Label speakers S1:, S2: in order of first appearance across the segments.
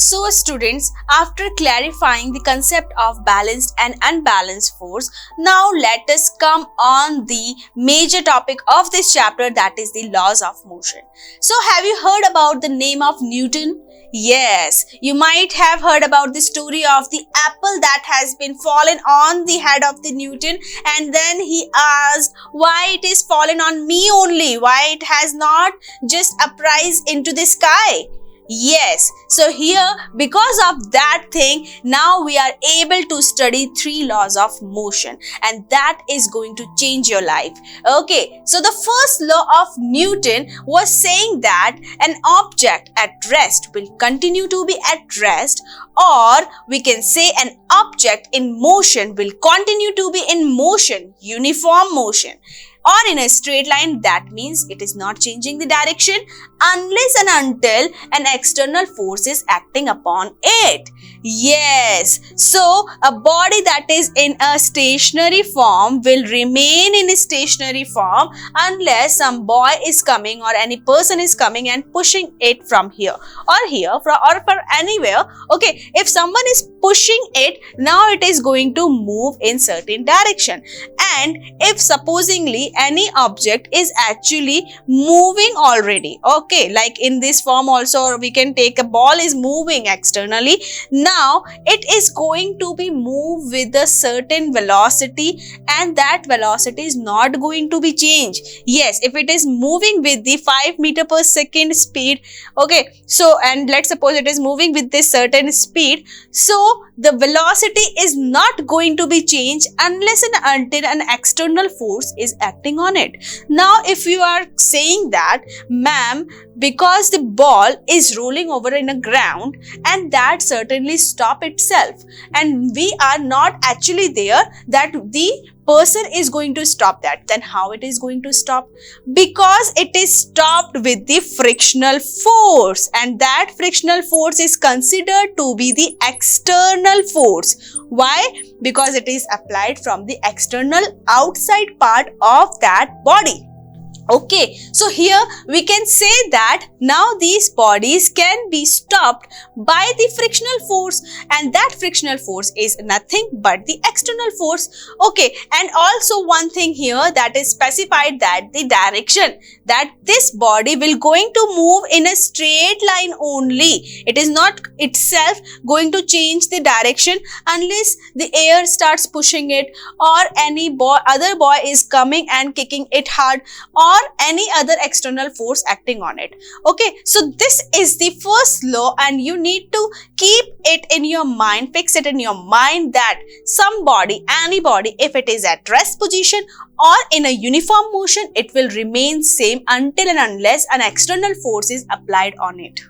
S1: So students, after clarifying the concept of balanced and unbalanced force, now let us come on the major topic of this chapter, that is the laws of motion. So have you heard about the name of Newton? Yes, you might have heard about the story of the apple that has been fallen on the head of the Newton, and then he asked why it is fallen on me only, why it has not just uprised into the sky. Yes, so here because of that thing, now we are able to study 3 laws of motion, and that is going to change your life. Okay, so the first law of Newton was saying that an object at rest will continue to be at rest, or we can say an object in motion will continue to be in motion, uniform motion, or in a straight line. That means it is not changing the direction unless and until an external force is acting upon it. Yes, so a body that is in a stationary form will remain in a stationary form unless some boy is coming or any person is coming and pushing it from here or from anywhere. Okay, if someone is pushing it, now it is going to move in certain direction. And if supposingly any object is actually moving already, okay, like in this form also we can take a ball is moving externally, now it is going to be moved with a certain velocity, and that velocity is not going to be changed. Yes, if it is moving with the 5 meter per second speed, okay, so and let's suppose it is moving with this certain speed, so the velocity is not going to be changed unless and until an external force is acting on it. Now if you are saying that, ma'am, because the ball is rolling over in a ground and that certainly stop itself, and we are not actually there that the person is going to stop that, then how it is going to stop? Because it is stopped with the frictional force, and that frictional force is considered to be the external force. Why? Because it is applied from the external outside part of that body. Okay, so here we can say that now these bodies can be stopped by the frictional force, and that frictional force is nothing but the external force. Okay, and also one thing here that is specified, that the direction that this body will going to move in a straight line only. It is not itself going to change the direction unless the air starts pushing it, or any other boy is coming and kicking it hard, or any other external force acting on it. Okay, so this is the first law, and you need to keep it in your mind, fix it in your mind, that somebody, anybody, if it is at rest position or in a uniform motion, it will remain same until and unless an external force is applied on it.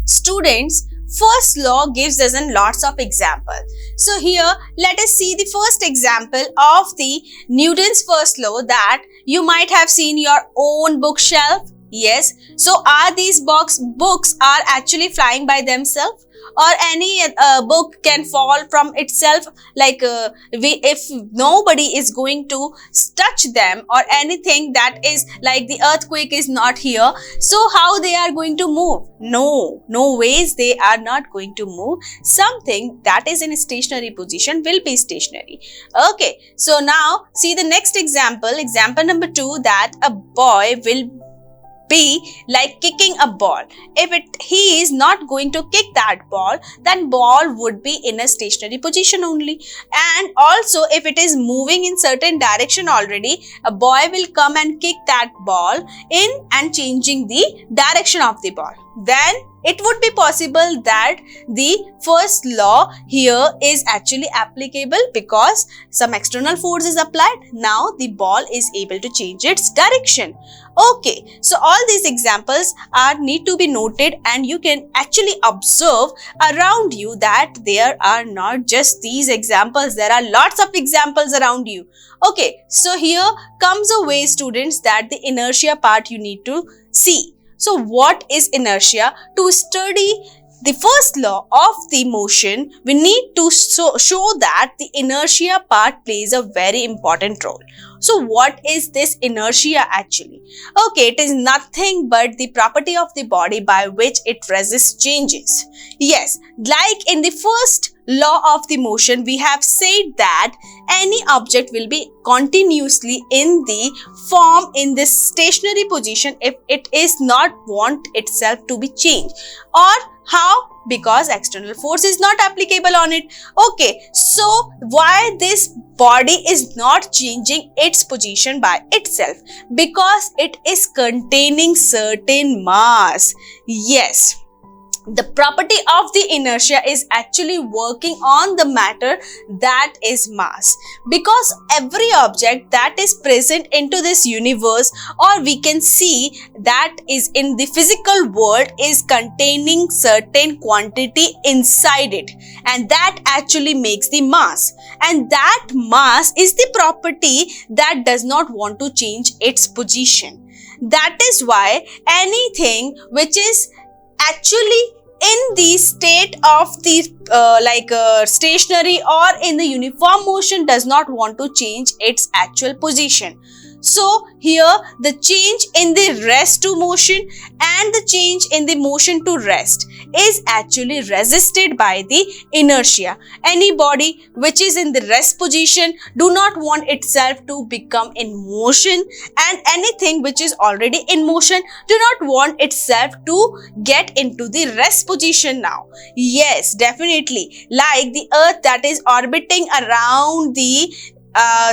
S1: Students, first law gives us lots of examples. So here let us see the first example of the Newton's first law that you might have seen your own bookshelf. Yes, so are these books are actually flying by themselves, or any book can fall from itself, like if nobody is going to touch them, or anything that is like the earthquake is not here, so how they are going to move? No ways they are not going to move. Something that is in a stationary position will be stationary. Okay, so now see the next example number 2, that a boy will be like kicking a ball. If he is not going to kick that ball, then ball would be in a stationary position only. And also if it is moving in certain direction already, a boy will come and kick that ball in and changing the direction of the ball. Then it would be possible that the first law here is actually applicable because some external force is applied. Now the ball is able to change its direction. Okay, so all these examples need to be noted, and you can actually observe around you that there are not just these examples, there are lots of examples around you. Okay, so here comes a way, students, that the inertia part you need to see. So what is inertia? To study the first law of the motion, we need to show that the inertia part plays a very important role. So what is this inertia actually? Okay, it is nothing but the property of the body by which it resists changes. Yes, like in the first law of the motion, we have said that any object will be continuously in the form in this stationary position if it is not want itself to be changed. Or how? Because external force is not applicable on it. Okay, so why this body is not changing its position by itself? Because it is containing certain mass. Yes. The property of the inertia is actually working on the matter that is mass, because every object that is present into this universe, or we can see that is in the physical world, is containing certain quantity inside it, and that actually makes the mass, and that mass is the property that does not want to change its position. That is why anything which is actually in the state of the stationary or in the uniform motion does not want to change its actual position. So here the change in the rest to motion and the change in the motion to rest is actually resisted by the inertia. Any body which is in the rest position do not want itself to become in motion, and anything which is already in motion do not want itself to get into the rest position now. Yes, definitely, like the earth that is orbiting around the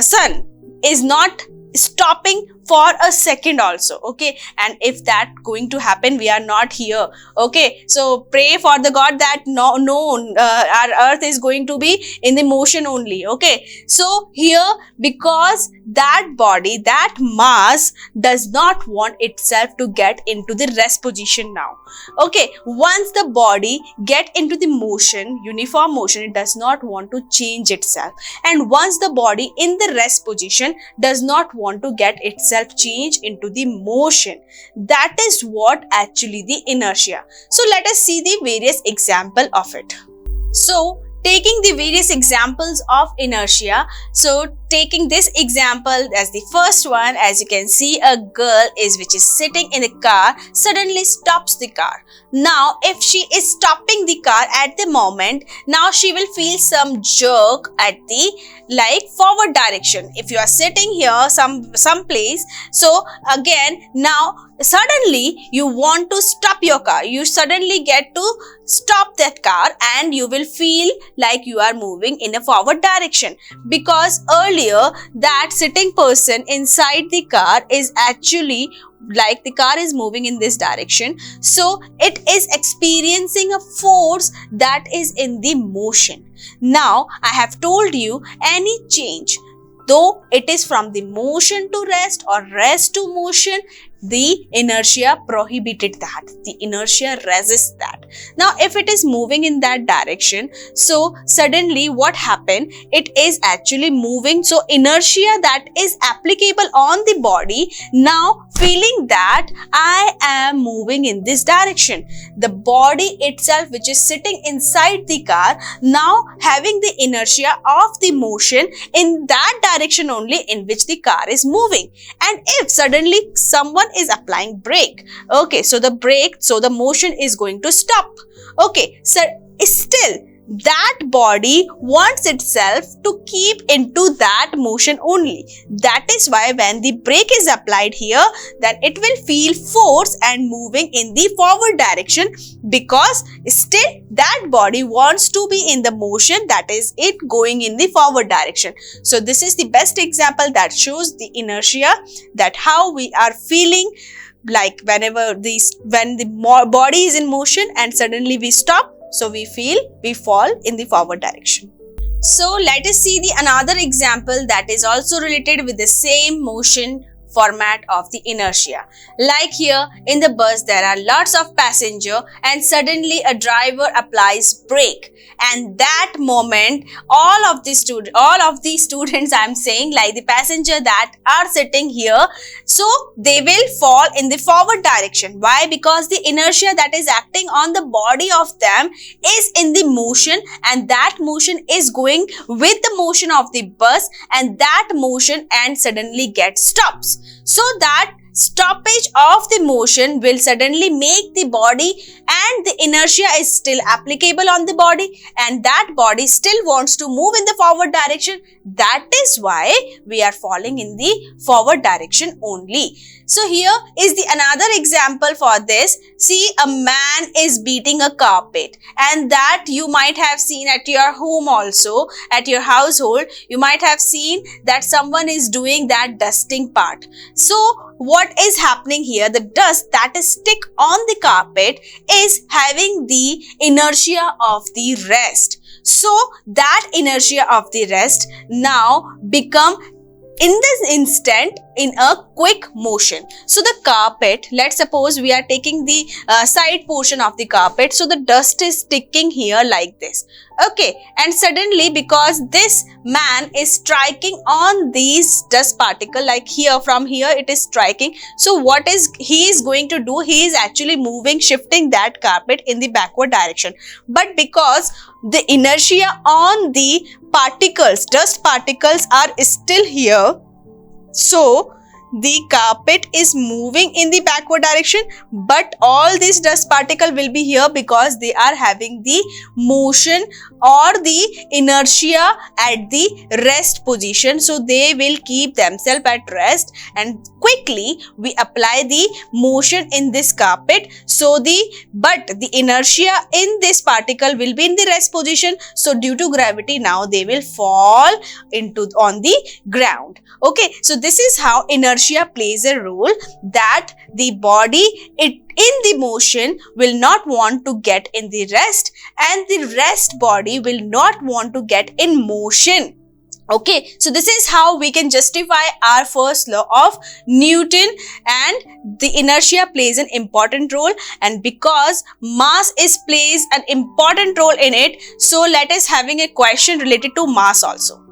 S1: sun is not stopping for a second also. Okay, and if that going to happen, we are not here. Okay, so pray for the God that our earth is going to be in the motion only. Okay, so here, because that body, that mass does not want itself to get into the rest position now. Okay, once the body get into the motion, uniform motion, it does not want to change itself, and once the body in the rest position does not want to get itself change into the motion. That is what actually the inertia. So let us see the various example of it. So taking the various examples of inertia, so taking this example as the first one, as you can see, a girl which is sitting in the car suddenly stops the car. Now if she is stopping the car at the moment, now she will feel some jerk at the forward direction. If you are sitting here some place, so again now suddenly you want to stop your car, you suddenly get to stop that car, and you will feel like you are moving in a forward direction, because earlier that sitting person inside the car is actually like the car is moving in this direction, so it is experiencing a force that is in the motion. Now I have told you, any change, though it is from the motion to rest or rest to motion, the inertia prohibited that. The inertia resists that. Now if it is moving in that direction, so suddenly what happened? It is actually moving. So inertia that is applicable on the body, now feeling that I am moving in this direction. The body itself which is sitting inside the car, now having the inertia of the motion in that direction only in which the car is moving. And if suddenly someone is applying brake, okay, so the motion is going to stop. Okay, so still that body wants itself to keep into that motion only. That is why when the brake is applied here, then it will feel force and moving in the forward direction, because still that body wants to be in the motion, that is it going in the forward direction. So this is the best example that shows the inertia, that how we are feeling like when the body is in motion and suddenly we stop, so we fall in the forward direction. So let us see the another example that is also related with the same motion format of the inertia. Like here in the bus, there are lots of passengers and suddenly a driver applies brake, and that moment all of the students I'm saying, like the passenger that are sitting here, so they will fall in the forward direction. Why? Because the inertia that is acting on the body of them is in the motion, and that motion is going with the motion of the bus, and that motion and suddenly get stops. So that stoppage of the motion will suddenly make the body, and the inertia is still applicable on the body, and that body still wants to move in the forward direction. That is why we are falling in the forward direction only. So here is the another example for this. See, a man is beating a carpet, and that you might have seen at your home also, at your household. You might have seen that someone is doing that dusting part. So what is happening here? The dust that is stick on the carpet is having the inertia of the rest. So that inertia of the rest now become in this instant in a quick motion. So the carpet, let's suppose we are taking the side portion of the carpet, so the dust is sticking here like this. Okay, and suddenly because this man is striking on these dust particle, like here, from here it is striking. So what is he is going to do? He is actually moving, shifting that carpet in the backward direction. But because the inertia on the particles, dust particles are still here, so the carpet is moving in the backward direction, but all these dust particle will be here because they are having the motion or the inertia at the rest position. So they will keep themselves at rest, and quickly we apply the motion in this carpet. So but the inertia in this particle will be in the rest position. So due to gravity, now they will fall on the ground. Okay, so this is how inertia plays a role, that the body in the motion will not want to get in the rest, and the rest body will not want to get in motion. Okay, so this is how we can justify our first law of Newton, and the inertia plays an important role, and because mass plays an important role in it, so let us having a question related to mass also.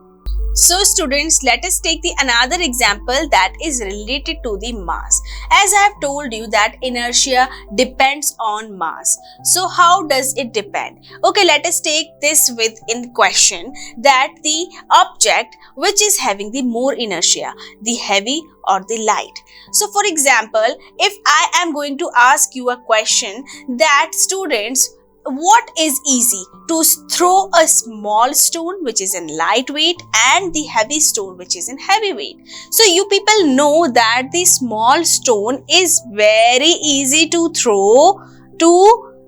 S1: So students, let us take the another example that is related to the mass. As I have told you that inertia depends on mass. So how does it depend? Okay, let us take this with in question, that the object which is having the more inertia, the heavy or the light. So for example, if I am going to ask you a question that students, what is easy, to throw a small stone which is in lightweight and the heavy stone which is in heavyweight? So you people know that the small stone is very easy to throw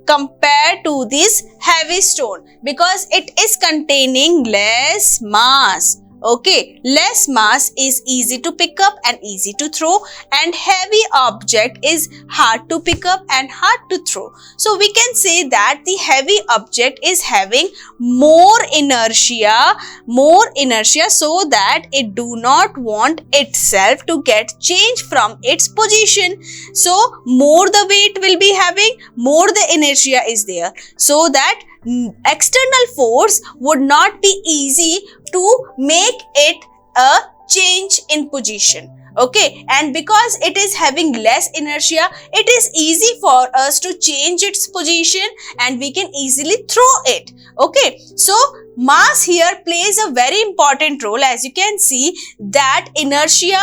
S1: compare to this heavy stone, because it is containing less mass. Okay, less mass is easy to pick up and easy to throw, and heavy object is hard to pick up and hard to throw. So we can say that the heavy object is having more inertia, so that it do not want itself to get changed from its position. So more the weight will be having, more the inertia is there, so that external force would not be easy to make it a change in position. Okay, and because it is having less inertia, it is easy for us to change its position and we can easily throw it. Okay, so mass here plays a very important role. As you can see that inertia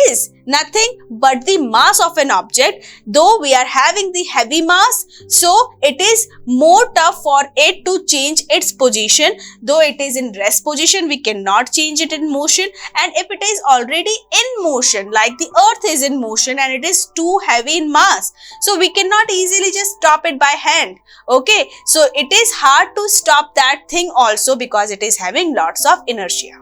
S1: is nothing but the mass of an object. Though we are having the heavy mass, so it is more tough for it to change its position. Though it is in rest position, we cannot change it in motion, and if it is already in motion, like the earth is in motion and it is too heavy in mass, so we cannot easily just stop it by hand. Okay, so it is hard to stop that thing also because it is having lots of inertia.